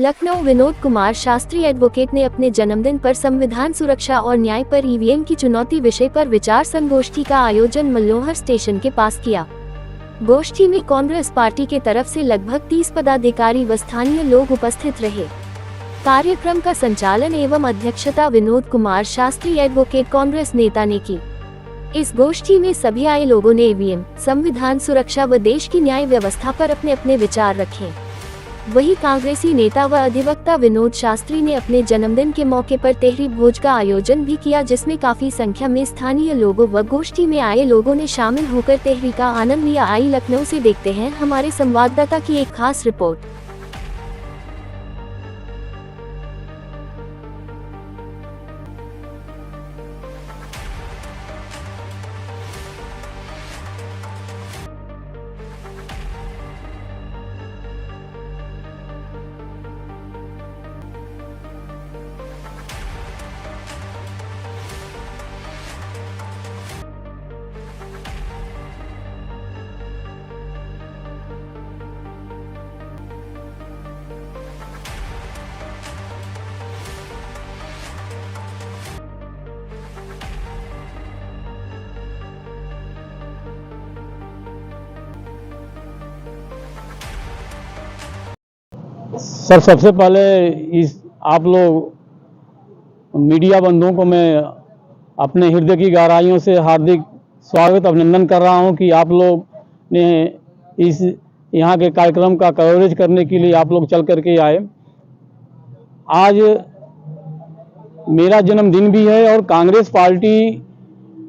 Lucknow Vinod Kumar Shastri advocate ने अपने जन्मदिन पर संविधान सुरक्षा और न्याय पर ईवीएम की चुनौती विषय पर विचार संगोष्ठी का आयोजन मल्लोहर स्टेशन के पास किया। गोष्ठी में कांग्रेस पार्टी के तरफ से लगभग 30 पदाधिकारी व स्थानीय लोग उपस्थित रहे। कार्यक्रम का संचालन एवं अध्यक्षता विनोद कुमार शास्त्री एडवोकेट कांग्रेस नेता ने की। इस गोष्ठी में सभी आए लोगों ने ईवीएम, संविधान सुरक्षा व देश की न्याय व्यवस्था पर अपने अपने विचार रखे। वही कांग्रेसी नेता व अधिवक्ता विनोद शास्त्री ने अपने जन्मदिन के मौके पर तेहरी भोज का आयोजन भी किया, जिसमें काफी संख्या में स्थानीय लोगों व गोष्ठी में आए लोगों ने शामिल होकर तेहरी का आनंद लिया। आई लखनऊ से देखते हैं हमारे संवाददाता की एक खास रिपोर्ट। सर, सबसे पहले इस आप लोग मीडिया बंधुओं को मैं अपने हृदय की गहराइयों से हार्दिक स्वागत अभिनंदन कर रहा हूं कि आप लोग ने इस यहाँ के कार्यक्रम का कवरेज करने के लिए आप लोग चल करके आए। आज मेरा जन्मदिन भी है और कांग्रेस पार्टी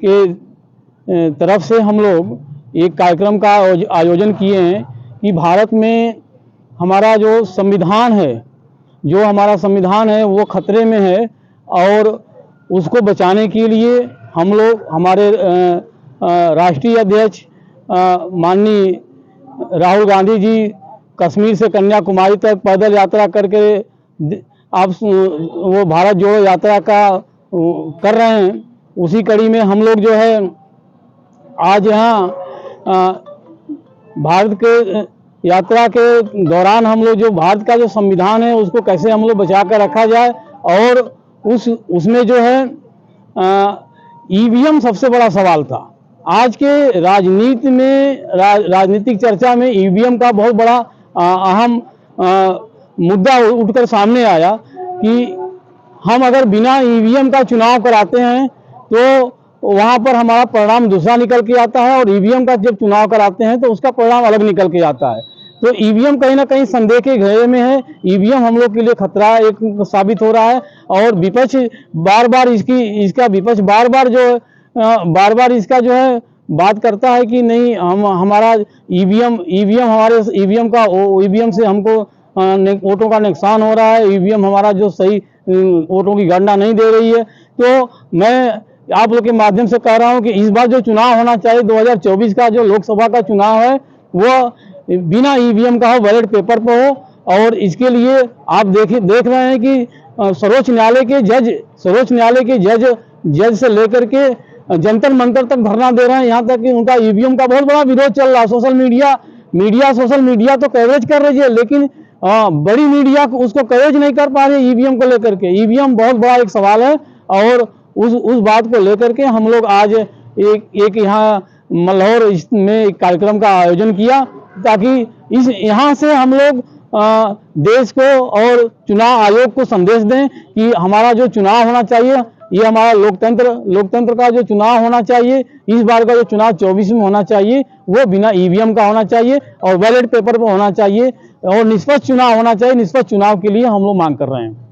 के तरफ से हम लोग एक कार्यक्रम का आयोजन किए हैं कि भारत में हमारा जो संविधान है वो खतरे में है और उसको बचाने के लिए हम लोग हमारे राष्ट्रीय अध्यक्ष माननीय राहुल गांधी जी कश्मीर से कन्याकुमारी तक पैदल यात्रा करके आप वो भारत जोड़ो यात्रा का कर रहे हैं। उसी कड़ी में हम लोग जो है आज यहाँ भारत के यात्रा के दौरान हम लोग जो भारत का जो संविधान है उसको कैसे हम लोग बचा कर रखा जाए और उसमें जो है ईवीएम सबसे बड़ा सवाल था। आज के राजनीति में राजनीतिक चर्चा में ईवीएम का बहुत बड़ा अहम मुद्दा उठकर सामने आया कि हम अगर बिना ईवीएम का चुनाव कराते हैं तो वहां पर हमारा परिणाम दूसरा निकल के आता है और ईवीएम का जब चुनाव कराते हैं तो उसका परिणाम अलग निकल के आता है। तो ईवीएम कहीं ना कहीं संदेह के घेरे में है। ईवीएम हम लोग के लिए खतरा एक साबित हो रहा है और विपक्ष बार बार इसका जो है बात करता है कि नहीं हमारा ईवीएम से हमको वोटों का नुकसान हो रहा है, ईवीएम हमारा जो सही वोटों की गणना नहीं दे रही है। तो मैं आप लोग के माध्यम से कह रहा हूं कि इस बार जो चुनाव होना चाहिए 2024 का जो लोकसभा का चुनाव है वो बिना ईवीएम का हो, बैलेट पेपर पर हो। और इसके लिए आप देख रहे हैं कि सर्वोच्च न्यायालय के जज से लेकर के जंतर मंतर तक धरना दे रहे हैं। यहाँ तक कि उनका ईवीएम का बहुत बड़ा विरोध चल रहा है। सोशल मीडिया तो कवरेज कर रही है, लेकिन बड़ी मीडिया उसको कवरेज नहीं कर पा रही है ईवीएम को लेकर के। ईवीएम बहुत बड़ा एक सवाल है और उस बात को लेकर के हम लोग आज एक यहाँ मल्लोहर में एक कार्यक्रम का आयोजन किया ताकि यहाँ से हम लोग देश को और चुनाव आयोग को संदेश दें कि हमारा जो चुनाव होना चाहिए ये हमारा लोकतंत्र का जो चुनाव होना चाहिए, इस बार का जो चुनाव 24 में होना चाहिए वो बिना ईवीएम का होना चाहिए और बैलेट पेपर पर होना चाहिए और निष्पक्ष चुनाव होना चाहिए। निष्पक्ष चुनाव के लिए हम लोग मांग कर रहे हैं।